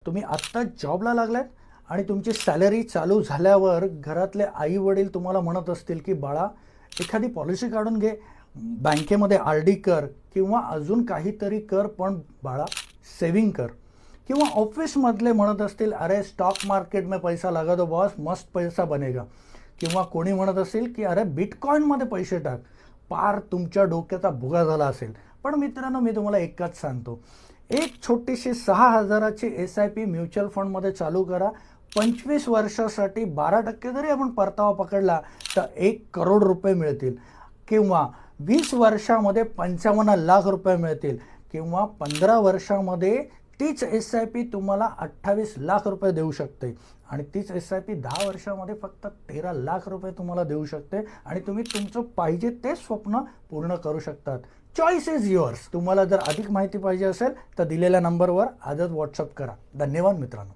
तुम्ही आत्ता जॉबला लागलात आणि तुमची सॅलरी चालू झाल्यावर घरातले आई वडील तुम्हाला म्हणत असतील की बाळा एखादी पॉलिसी काढून घे, बँकेमध्ये आर-डी कर किंवा अजून काहीतरी कर, पण बाळा सेविंग कर. किंवा ऑफिसमधले म्हणत असतील अरे स्टॉक मार्केट में पैसा लगा दो बॉस, मस्त पैसा बनेगा. किंवा कोणी म्हणत असेल की अरे बिटकॉईनमध्ये पैसे टाक. पार तुमच्या डोक्याचा भुगा झाला असेल. पण मित्रांनो, मी तुम्हाला एकच सांगतो, एक छोटीशी 6,000ची SIP म्युच्युअल फंडमध्ये चालू करा. 25 वर्षासाठी 12% जरी आपण परतावा पकडला तर 1 करोड रुपये मिळतील. किंवा 20 वर्षामध्ये 55 लाख रुपये मिळतील. किंवा 15 वर्षामध्ये तीच SIP तुम्हाला 28 लाख रुपये देऊ शकते. आणि तीच SIP 10 वर्षामध्ये फक्त 13 लाख रुपये तुम्हाला देऊ शकते. आणि तुम्ही तुमचं पाहिजे ते स्वप्न पूर्ण करू शकतात. Choice is yours. तुम्हाला जर अधिक माहिती पाहिजे असेल तर दिलेल्या नंबरवर आजच व्हॉट्सअप करा. धन्यवाद मित्रांनो.